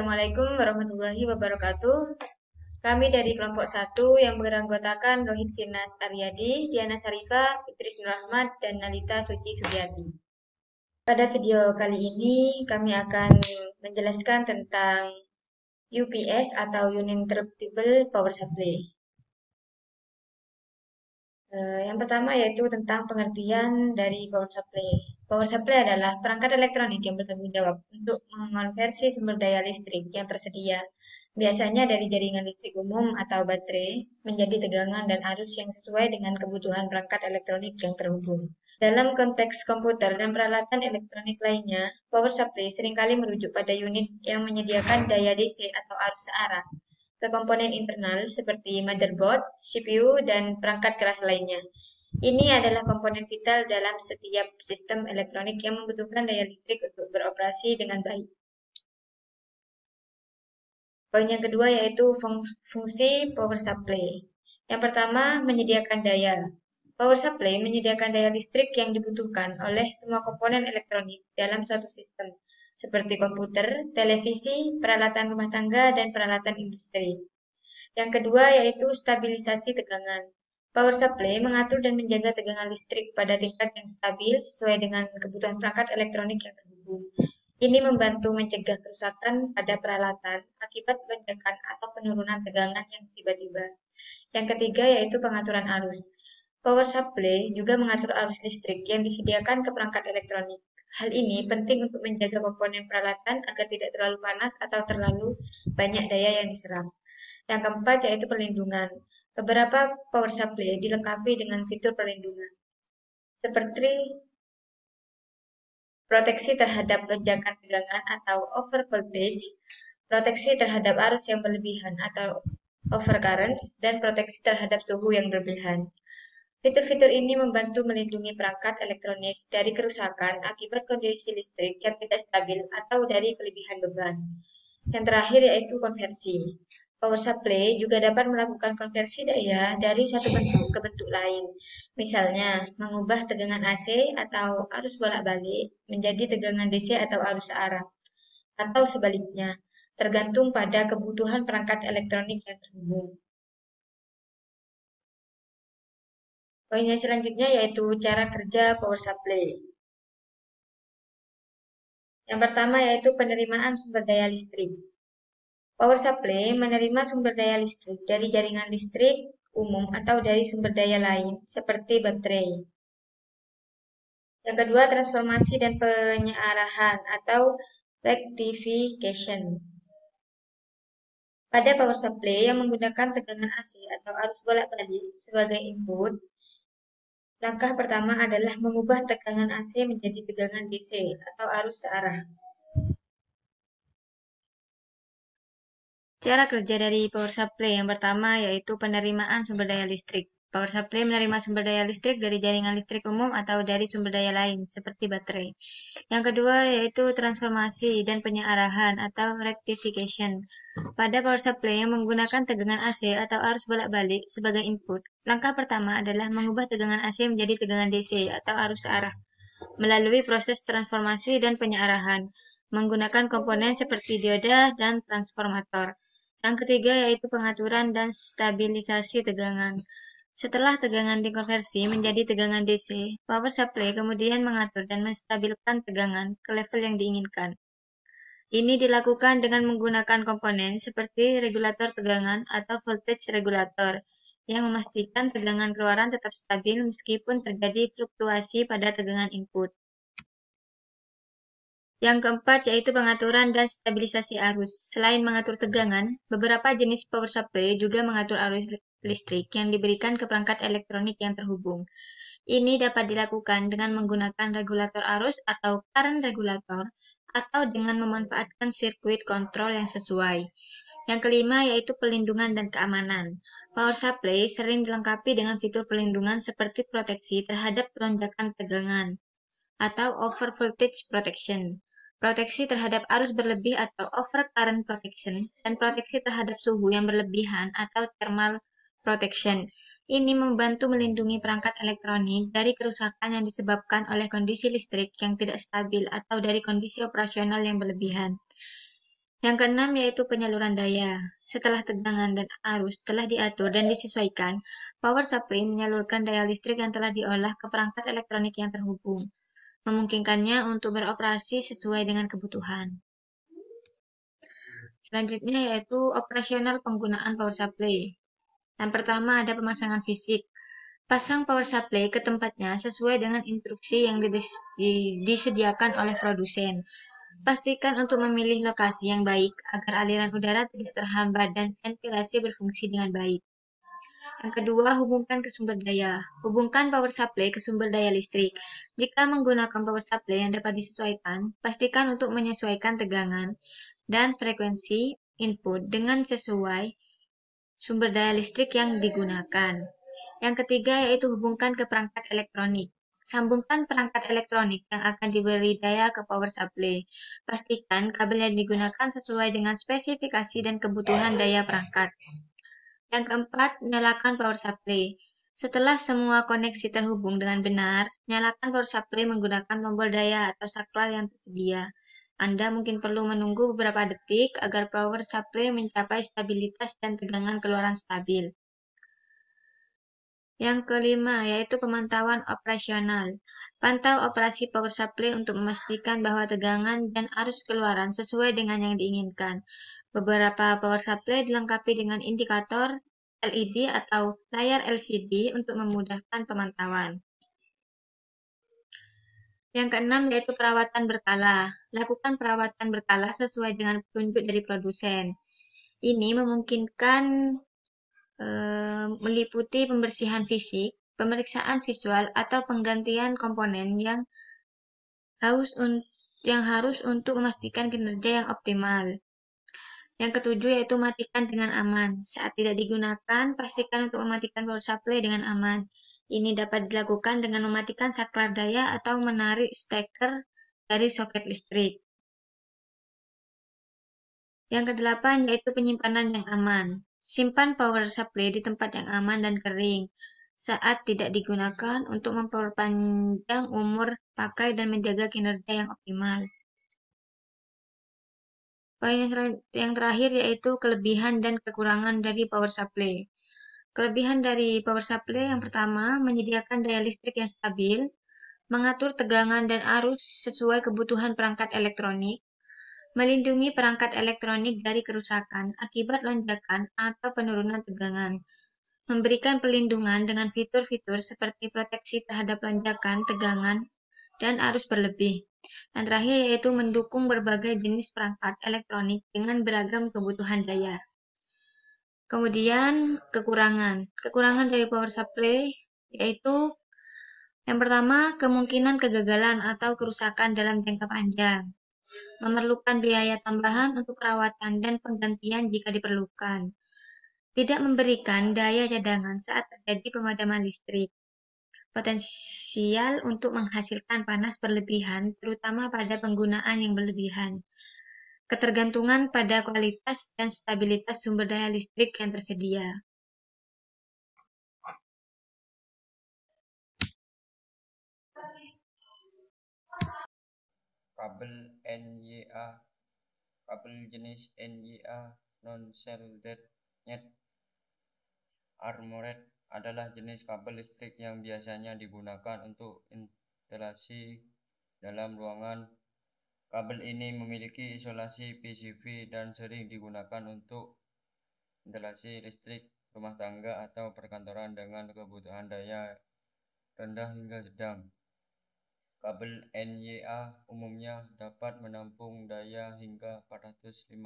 Assalamualaikum warahmatullahi wabarakatuh. Kami dari kelompok 1 yang beranggotakan Rohit Firnas Aryadi, Diana Sarifah, Idris Nur Ahmad, dan Nalita Suci Sugiyardi. Pada video kali ini kami akan menjelaskan tentang UPS atau Uninterruptible Power Supply. Yang pertama yaitu tentang pengertian dari power supply. Power supply adalah perangkat elektronik yang bertanggung jawab untuk mengonversi sumber daya listrik yang tersedia, biasanya dari jaringan listrik umum atau baterai, menjadi tegangan dan arus yang sesuai dengan kebutuhan perangkat elektronik yang terhubung. Dalam konteks komputer dan peralatan elektronik lainnya, power supply seringkali merujuk pada unit yang menyediakan daya DC atau arus searah ke komponen internal seperti motherboard, CPU, dan perangkat keras lainnya. Ini adalah komponen vital dalam setiap sistem elektronik yang membutuhkan daya listrik untuk beroperasi dengan baik. Poin yang kedua yaitu fungsi power supply. Yang pertama, menyediakan daya. Power supply menyediakan daya listrik yang dibutuhkan oleh semua komponen elektronik dalam suatu sistem, seperti komputer, televisi, peralatan rumah tangga, dan peralatan industri. Yang kedua yaitu stabilisasi tegangan. Power supply mengatur dan menjaga tegangan listrik pada tingkat yang stabil sesuai dengan kebutuhan perangkat elektronik yang terhubung. Ini membantu mencegah kerusakan pada peralatan akibat lonjakan atau penurunan tegangan yang tiba-tiba. Yang ketiga yaitu pengaturan arus. Power supply juga mengatur arus listrik yang disediakan ke perangkat elektronik. Hal ini penting untuk menjaga komponen peralatan agar tidak terlalu panas atau terlalu banyak daya yang diserap. Yang keempat yaitu perlindungan. Beberapa power supply dilengkapi dengan fitur perlindungan, seperti proteksi terhadap lonjakan tegangan atau overvoltage, proteksi terhadap arus yang berlebihan atau overcurrents, dan proteksi terhadap suhu yang berlebihan. Fitur-fitur ini membantu melindungi perangkat elektronik dari kerusakan akibat kondisi listrik yang tidak stabil atau dari kelebihan beban. Yang terakhir yaitu konversi. Power supply juga dapat melakukan konversi daya dari satu bentuk ke bentuk lain. Misalnya, mengubah tegangan AC atau arus bolak-balik menjadi tegangan DC atau arus searah, atau sebaliknya, tergantung pada kebutuhan perangkat elektronik yang terhubung. Poin yang selanjutnya yaitu cara kerja power supply. Yang pertama yaitu penerimaan sumber daya listrik. Power supply menerima sumber daya listrik dari jaringan listrik umum atau dari sumber daya lain seperti baterai. Yang kedua, transformasi dan penyearahan atau rectification. Pada power supply yang menggunakan tegangan AC atau arus bolak-balik sebagai input, langkah pertama adalah mengubah tegangan AC menjadi tegangan DC atau arus searah. Cara kerja dari power supply yang pertama yaitu penerimaan sumber daya listrik. Power supply menerima sumber daya listrik dari jaringan listrik umum atau dari sumber daya lain, seperti baterai. Yang kedua yaitu transformasi dan penyearahan atau rectification. Pada power supply yang menggunakan tegangan AC atau arus bolak-balik sebagai input, langkah pertama adalah mengubah tegangan AC menjadi tegangan DC atau arus searah melalui proses transformasi dan penyearahan menggunakan komponen seperti dioda dan transformator. Yang ketiga yaitu pengaturan dan stabilisasi tegangan. Setelah tegangan dikonversi menjadi tegangan DC, power supply kemudian mengatur dan menstabilkan tegangan ke level yang diinginkan. Ini dilakukan dengan menggunakan komponen seperti regulator tegangan atau voltage regulator yang memastikan tegangan keluaran tetap stabil meskipun terjadi fluktuasi pada tegangan input. Yang keempat yaitu pengaturan dan stabilisasi arus. Selain mengatur tegangan, beberapa jenis power supply juga mengatur arus listrik yang diberikan ke perangkat elektronik yang terhubung. Ini dapat dilakukan dengan menggunakan regulator arus atau current regulator atau dengan memanfaatkan sirkuit kontrol yang sesuai. Yang kelima yaitu pelindungan dan keamanan. Power supply sering dilengkapi dengan fitur pelindungan seperti proteksi terhadap lonjakan tegangan atau overvoltage protection, proteksi terhadap arus berlebih atau overcurrent protection, dan proteksi terhadap suhu yang berlebihan atau thermal protection. Ini membantu melindungi perangkat elektronik dari kerusakan yang disebabkan oleh kondisi listrik yang tidak stabil atau dari kondisi operasional yang berlebihan. Yang keenam yaitu penyaluran daya. Setelah tegangan dan arus telah diatur dan disesuaikan, power supply menyalurkan daya listrik yang telah diolah ke perangkat elektronik yang terhubung, memungkinkannya untuk beroperasi sesuai dengan kebutuhan. Selanjutnya yaitu operasional penggunaan power supply. Yang pertama ada pemasangan fisik. Pasang power supply ke tempatnya sesuai dengan instruksi yang disediakan oleh produsen. Pastikan untuk memilih lokasi yang baik agar aliran udara tidak terhambat dan ventilasi berfungsi dengan baik. Yang kedua, hubungkan ke sumber daya. Hubungkan power supply ke sumber daya listrik. Jika menggunakan power supply yang dapat disesuaikan, pastikan untuk menyesuaikan tegangan dan frekuensi input dengan sesuai sumber daya listrik yang digunakan. Yang ketiga yaitu hubungkan ke perangkat elektronik. Sambungkan perangkat elektronik yang akan diberi daya ke power supply. Pastikan kabel yang digunakan sesuai dengan spesifikasi dan kebutuhan daya perangkat. Yang keempat, nyalakan power supply. Setelah semua koneksi terhubung dengan benar, nyalakan power supply menggunakan tombol daya atau saklar yang tersedia. Anda mungkin perlu menunggu beberapa detik agar power supply mencapai stabilitas dan tegangan keluaran stabil. Yang kelima, yaitu pemantauan operasional. Pantau operasi power supply untuk memastikan bahwa tegangan dan arus keluaran sesuai dengan yang diinginkan. Beberapa power supply dilengkapi dengan indikator LED atau layar LCD untuk memudahkan pemantauan. Yang keenam, yaitu perawatan berkala. Lakukan perawatan berkala sesuai dengan petunjuk dari produsen. Ini memungkinkan meliputi pembersihan fisik, pemeriksaan visual, atau penggantian komponen yang harus untuk memastikan kinerja yang optimal. Yang ketujuh yaitu matikan dengan aman. Saat tidak digunakan, pastikan untuk mematikan power supply dengan aman. Ini dapat dilakukan dengan mematikan saklar daya atau menarik steker dari soket listrik. Yang kedelapan yaitu penyimpanan yang aman. Simpan power supply di tempat yang aman dan kering saat tidak digunakan untuk memperpanjang umur pakai dan menjaga kinerja yang optimal. Poin yang terakhir yaitu kelebihan dan kekurangan dari power supply. Kelebihan dari power supply yang pertama, menyediakan daya listrik yang stabil, mengatur tegangan dan arus sesuai kebutuhan perangkat elektronik, melindungi perangkat elektronik dari kerusakan akibat lonjakan atau penurunan tegangan, memberikan perlindungan dengan fitur-fitur seperti proteksi terhadap lonjakan, tegangan, dan arus berlebih. Yang terakhir yaitu mendukung berbagai jenis perangkat elektronik dengan beragam kebutuhan daya. Kemudian kekurangan. Kekurangan dari power supply yaitu yang pertama, kemungkinan kegagalan atau kerusakan dalam jangka panjang. Memerlukan biaya tambahan untuk perawatan dan penggantian jika diperlukan. Tidak memberikan daya cadangan saat terjadi pemadaman listrik. Potensial untuk menghasilkan panas berlebihan, terutama pada penggunaan yang berlebihan. Ketergantungan pada kualitas dan stabilitas sumber daya listrik yang tersedia. Kabel NYA. Kabel jenis NYA non-shielded yet armored adalah jenis kabel listrik yang biasanya digunakan untuk instalasi dalam ruangan. Kabel ini memiliki isolasi PCV dan sering digunakan untuk instalasi listrik rumah tangga atau perkantoran dengan kebutuhan daya rendah hingga sedang. Kabel NYA umumnya dapat menampung daya hingga 450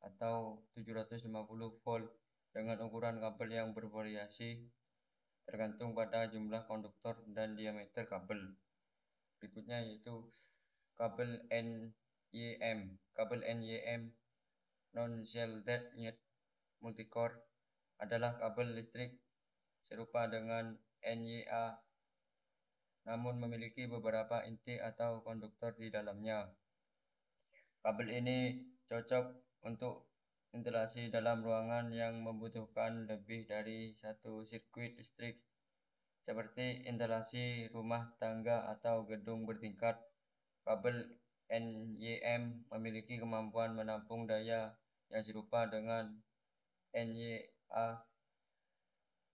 atau 750 volt dengan ukuran kabel yang bervariasi tergantung pada jumlah konduktor dan diameter kabel. Berikutnya yaitu kabel NYM. Kabel NYM non-shielded yet multicore adalah kabel listrik serupa dengan NYA namun memiliki beberapa inti atau konduktor di dalamnya. Kabel ini cocok untuk instalasi dalam ruangan yang membutuhkan lebih dari satu sirkuit listrik, seperti instalasi rumah tangga atau gedung bertingkat. Kabel NYM memiliki kemampuan menampung daya yang serupa dengan NYA,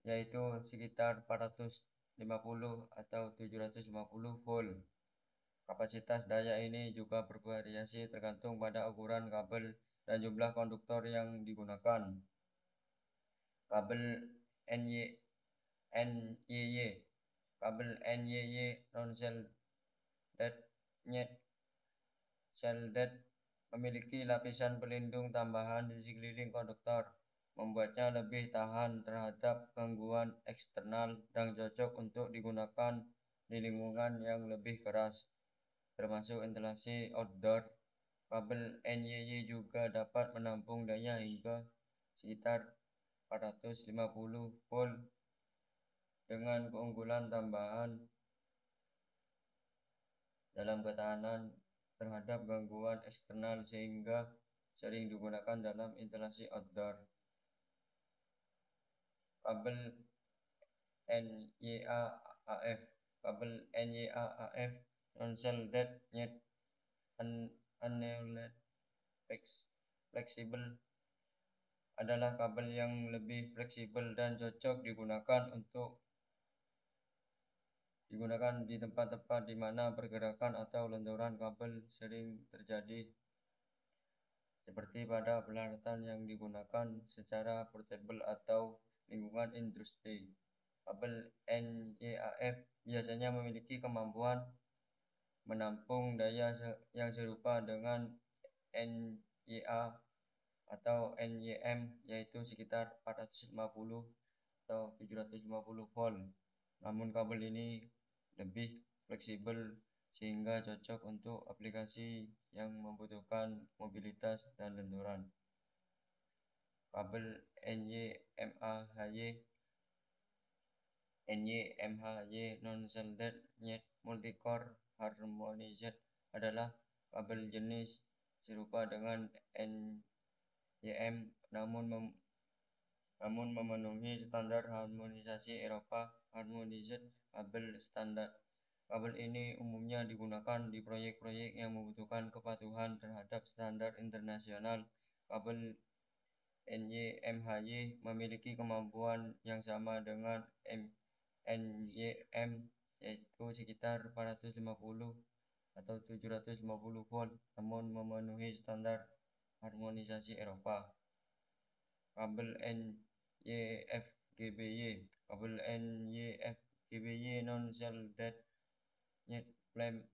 yaitu sekitar 450 atau 750 volt. Kapasitas daya ini juga bervariasi tergantung pada ukuran kabel dan jumlah konduktor yang digunakan. Kabel NYY Kabel NYY non-shielded memiliki lapisan pelindung tambahan di sekeliling konduktor, membuatnya lebih tahan terhadap gangguan eksternal dan cocok untuk digunakan di lingkungan yang lebih keras, termasuk instalasi outdoor. Kabel NYY juga dapat menampung daya hingga sekitar 450 volt dengan keunggulan tambahan dalam ketahanan terhadap gangguan eksternal sehingga sering digunakan dalam instalasi outdoor. Kabel NYA-AF Kabel NYA-AF non-shielded yet annealed flexible adalah kabel yang lebih fleksibel dan cocok digunakan di tempat-tempat di mana pergerakan atau lenturan kabel sering terjadi, seperti pada peralatan yang digunakan secara portable atau lingkungan industri. Kabel NYAF biasanya memiliki kemampuan menampung daya yang serupa dengan NYA atau NYM, yaitu sekitar 450 atau 750 volt. Namun kabel ini lebih fleksibel sehingga cocok untuk aplikasi yang membutuhkan mobilitas dan lenturan. Kabel NYMHY non-shielded yet multicore harmonized adalah kabel jenis serupa dengan NYM namun memenuhi standar harmonisasi Eropa Harmonized Kabel Standard. Kabel ini umumnya digunakan di proyek-proyek yang membutuhkan kepatuhan terhadap standar internasional. Kabel NYMHY memiliki kemampuan yang sama dengan NYM, yaitu sekitar 450 atau 750 volt, namun memenuhi standar harmonisasi Eropa. Kabel NYFGBY non-shielded yet flame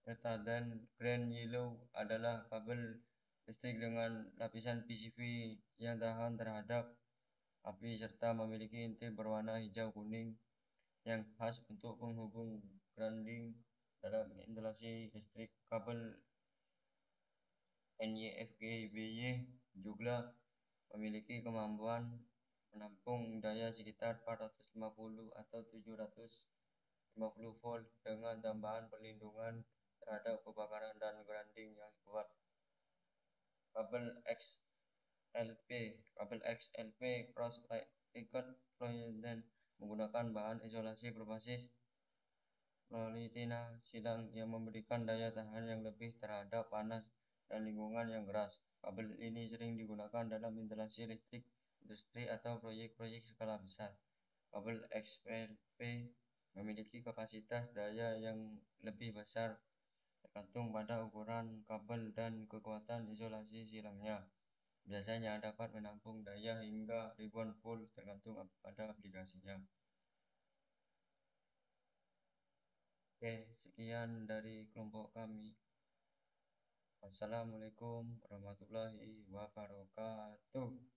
retardant green yellow adalah kabel listrik dengan lapisan PCV yang tahan terhadap api serta memiliki inti berwarna hijau kuning yang khas untuk penghubung grounding dalam instalasi listrik. Kabel NYFGBY juga memiliki kemampuan menampung daya sekitar 450 atau 750 volt dengan tambahan perlindungan terhadap kebakaran dan grounding yang kuat. Kabel XLP cross-linked fluorescent menggunakan bahan isolasi berbasis politina silang yang memberikan daya tahan yang lebih terhadap panas dan lingkungan yang keras. Kabel ini sering digunakan dalam instalasi listrik industri atau proyek-proyek skala besar. Kabel XLP memiliki kapasitas daya yang lebih besar tergantung pada ukuran kabel dan kekuatan isolasi silangnya. Biasanya dapat menampung daya hingga ribuan volt tergantung pada aplikasinya. Oke, sekian dari kelompok kami. Wassalamualaikum warahmatullahi wabarakatuh.